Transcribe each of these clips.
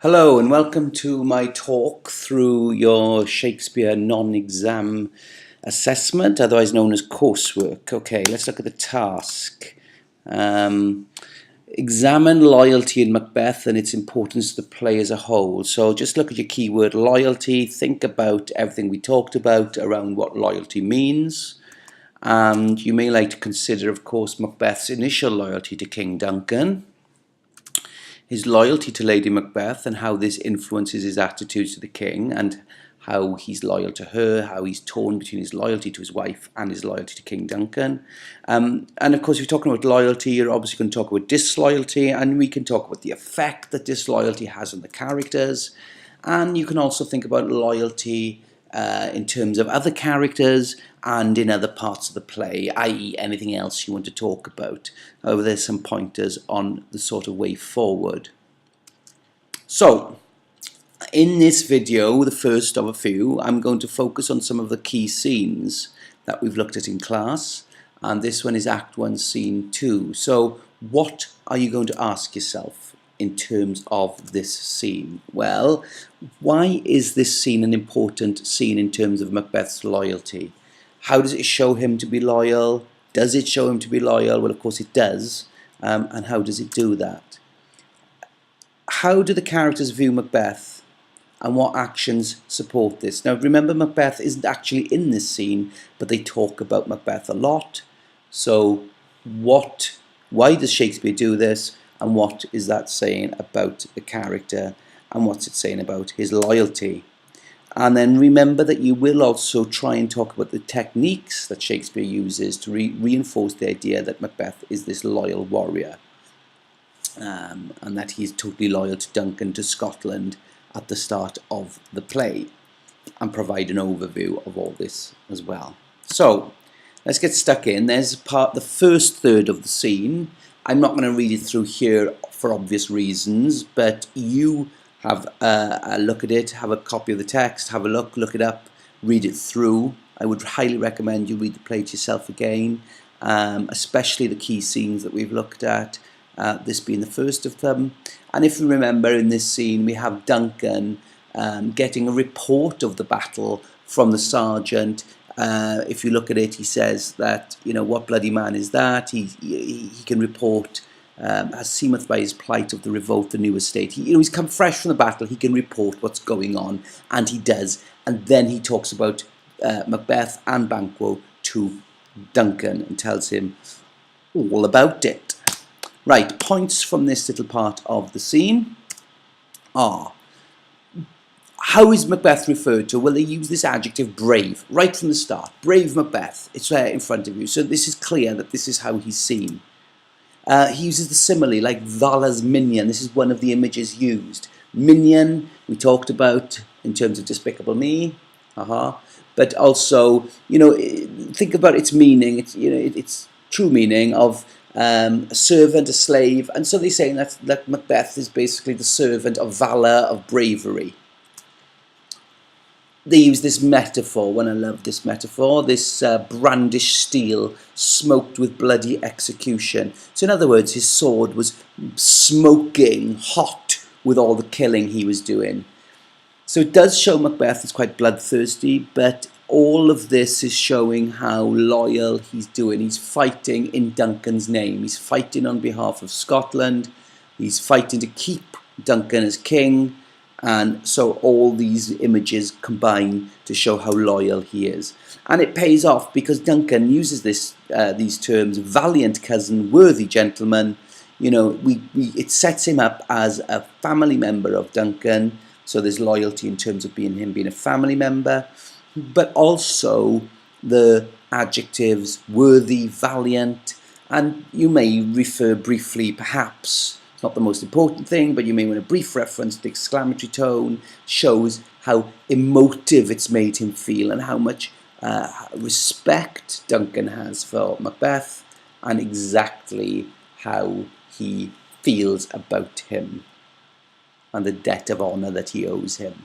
Hello and welcome to my talk through your Shakespeare non-exam assessment, otherwise known as coursework. Okay, let's look at the task. Examine loyalty in Macbeth and its importance to the play as a whole. So just look at your keyword loyalty, think about everything we talked about around what loyalty means. And you may like to consider, of course, Macbeth's initial loyalty to King Duncan, his loyalty to Lady Macbeth and how this influences his attitudes to the king and how he's loyal to her, how he's torn between his loyalty to his wife and his loyalty to King Duncan. And of course, if you're talking about loyalty, you're obviously going to talk about disloyalty, and we can talk about the effect that disloyalty has on the characters. And you can also think about loyalty in terms of other characters and in other parts of the play, i.e. anything else you want to talk about. However, there's some pointers on the sort of way forward. So, in this video, the first of a few, I'm going to focus on some of the key scenes that we've looked at in class, and this one is Act 1, Scene 2. So, what are you going to ask yourself in terms of this scene? Well, why is this scene an important scene in terms of Macbeth's loyalty? How does it show him to be loyal? Does it show him to be loyal? Well, of course it does. And how does it do that? How do the characters view Macbeth? And what actions support this? Now, remember, Macbeth isn't actually in this scene, but they talk about Macbeth a lot. So why does Shakespeare do this? And what is that saying about the character? And what's it saying about his loyalty? And then remember that you will also try and talk about the techniques that Shakespeare uses to reinforce the idea that Macbeth is this loyal warrior. And that he's totally loyal to Duncan, to Scotland at the start of the play. And provide an overview of all this as well. So, let's get stuck in. There's the first third of the scene. I'm not going to read it through here for obvious reasons, but you have a look at it, have a copy of the text, have a look it up, read it through. I would highly recommend you read the play to yourself again, especially the key scenes that we've looked at, this being the first of them. And if you remember, in this scene we have Duncan getting a report of the battle from the sergeant. If you look at it, he says that, you know, what bloody man is that? He can report, as seemeth by his plight of the revolt, the new estate. He's come fresh from the battle, he can report what's going on, and he does. And then he talks about Macbeth and Banquo to Duncan and tells him all about it. Right, points from this little part of the scene are: how is Macbeth referred to? Well, they use this adjective brave right from the start. Brave Macbeth. It's there in front of you. So this is clear that this is how he's seen. He uses the simile like Vala's minion. This is one of the images used. Minion, we talked about in terms of Despicable Me. But also, think about its meaning. Its true meaning of a servant, a slave. And so they're saying that Macbeth is basically the servant of valor, of bravery. They use this metaphor, and I love this metaphor, this brandished steel smoked with bloody execution. So in other words, his sword was smoking hot with all the killing he was doing. So it does show Macbeth is quite bloodthirsty, but all of this is showing how loyal he's doing. He's fighting in Duncan's name. He's fighting on behalf of Scotland. He's fighting to keep Duncan as king. And so all these images combine to show how loyal he is. And it pays off because Duncan uses these terms: valiant cousin, worthy gentleman. It sets him up as a family member of Duncan. So there's loyalty in terms of him being a family member. But also the adjectives worthy, valiant. And you may refer briefly, perhaps, it's not the most important thing, but you may want a brief reference to the exclamatory tone. Shows how emotive it's made him feel and how much respect Duncan has for Macbeth and exactly how he feels about him and the debt of honour that he owes him.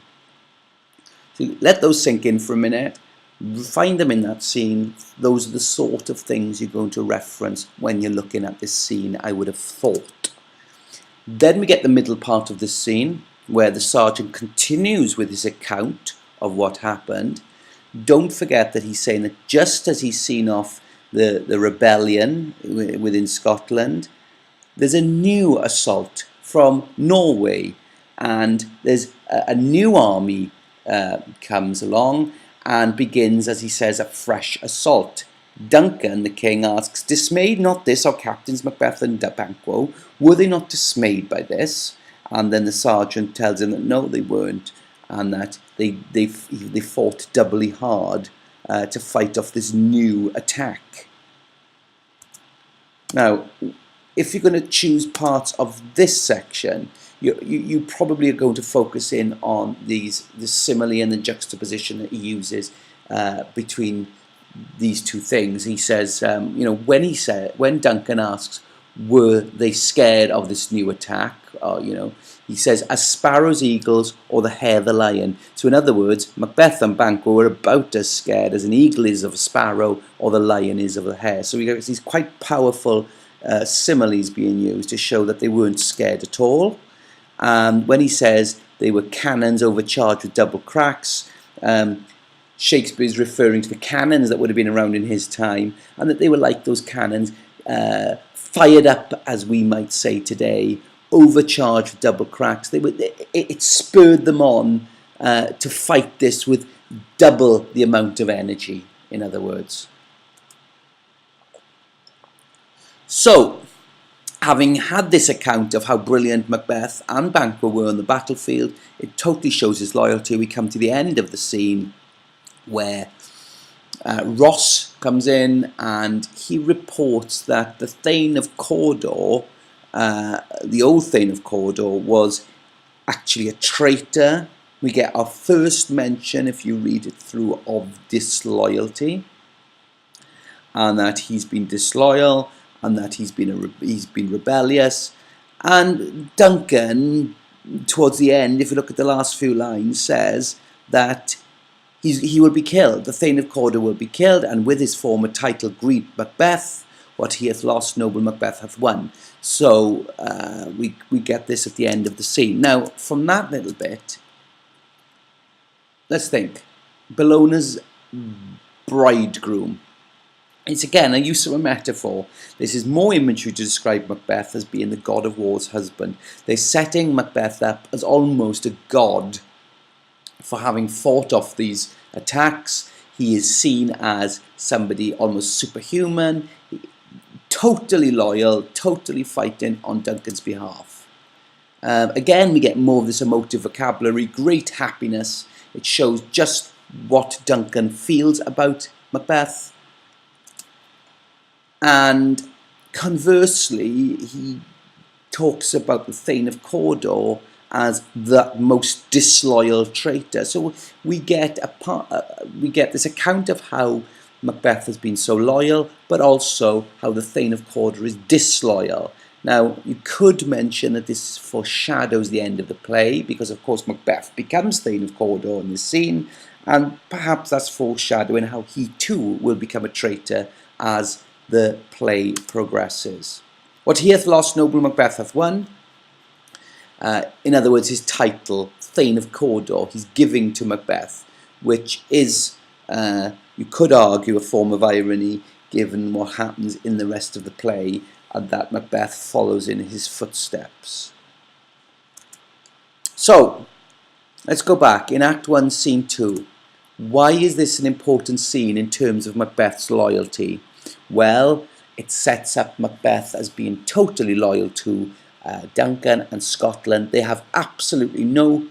So let those sink in for a minute. Find them in that scene. Those are the sort of things you're going to reference when you're looking at this scene, I would have thought. Then we get the middle part of this scene, where the sergeant continues with his account of what happened. Don't forget that he's saying that just as he's seen off the rebellion within Scotland, there's a new assault from Norway, and there's a new army comes along and begins, as he says, a fresh assault. Duncan, the king, asks, "Dismayed not this our captains Macbeth and Banquo? Were they not dismayed by this?" And then the sergeant tells him that no, they weren't, and that they fought doubly hard to fight off this new attack. Now, if you're going to choose parts of this section, you probably are going to focus in on the simile and the juxtaposition that he uses between these two things. He says, when Duncan asks, were they scared of this new attack? Or, he says, as sparrows, eagles, or the hare, the lion. So in other words, Macbeth and Banquo were about as scared as an eagle is of a sparrow or the lion is of a hare. So we got these quite powerful similes being used to show that they weren't scared at all. And when he says they were cannons overcharged with double cracks, Shakespeare is referring to the cannons that would have been around in his time, and that they were like those cannons, fired up, as we might say today, overcharged with double cracks. It spurred them on to fight this with double the amount of energy, in other words. So, having had this account of how brilliant Macbeth and Banquo were on the battlefield, it totally shows his loyalty. We come to the end of the scene where Ross comes in and he reports that the Thane of Cawdor, the old Thane of Cawdor, was actually a traitor. We get our first mention, if you read it through, of disloyalty, and that he's been disloyal, and that he's been rebellious. And Duncan, towards the end, if you look at the last few lines, says that he will be killed. The Thane of Cawdor will be killed, and with his former title, greet Macbeth. What he hath lost, noble Macbeth hath won. So we get this at the end of the scene. Now, from that little bit, let's think. Bellona's bridegroom. It's again a use of a metaphor. This is more imagery to describe Macbeth as being the god of war's husband. They're setting Macbeth up as almost a god for having fought off these attacks. He is seen as somebody almost superhuman, totally loyal, totally fighting on Duncan's behalf. Again, we get more of this emotive vocabulary, great happiness. It shows just what Duncan feels about Macbeth. And conversely, he talks about the Thane of Cawdor as the most disloyal traitor. So we get this account of how Macbeth has been so loyal, but also how the Thane of Cawdor is disloyal. Now, you could mention that this foreshadows the end of the play, because of course Macbeth becomes Thane of Cawdor in this scene, and perhaps that's foreshadowing how he too will become a traitor as the play progresses. What he hath lost, noble Macbeth hath won. In other words, his title, Thane of Cawdor, he's giving to Macbeth, which is, you could argue, a form of irony given what happens in the rest of the play, and that Macbeth follows in his footsteps. So, let's go back. In Act 1, Scene 2, why is this an important scene in terms of Macbeth's loyalty? Well, it sets up Macbeth as being totally loyal to Duncan and Scotland. They have absolutely no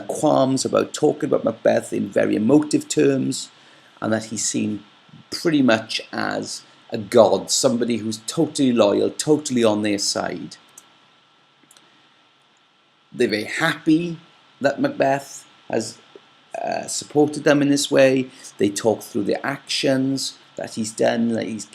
qualms about talking about Macbeth in very emotive terms, and that he's seen pretty much as a god, somebody who's totally loyal, totally on their side. They're very happy that Macbeth has supported them in this way. They talk through the actions that he's done, that he's,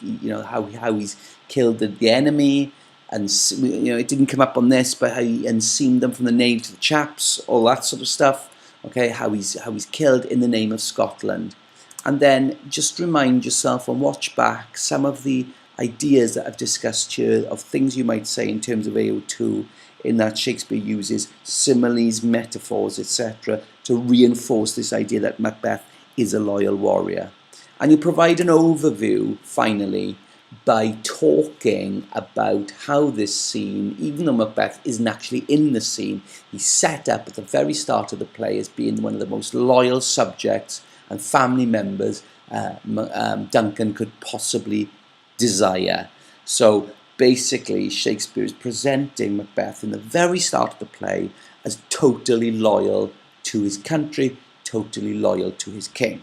how he's killed the enemy, and it didn't come up on this, but how he unseamed them from the name to the chaps, all that sort of stuff. Okay, how he's killed in the name of Scotland. And then just remind yourself and watch back some of the ideas that I've discussed here of things you might say in terms of AO2, in that Shakespeare uses similes, metaphors, etc. to reinforce this idea that Macbeth is a loyal warrior. And you provide an overview, finally, by talking about how this scene, even though Macbeth isn't actually in the scene, he's set up at the very start of the play as being one of the most loyal subjects and family members Duncan could possibly desire. So basically, Shakespeare is presenting Macbeth in the very start of the play as totally loyal to his country, totally loyal to his king.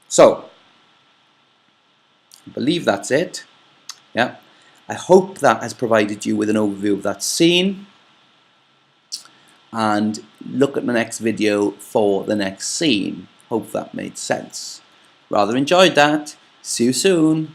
So, I believe that's it. Yeah, I hope that has provided you with an overview of that scene. And look at my next video for the next scene. Hope that made sense. Rather enjoyed that. See you soon.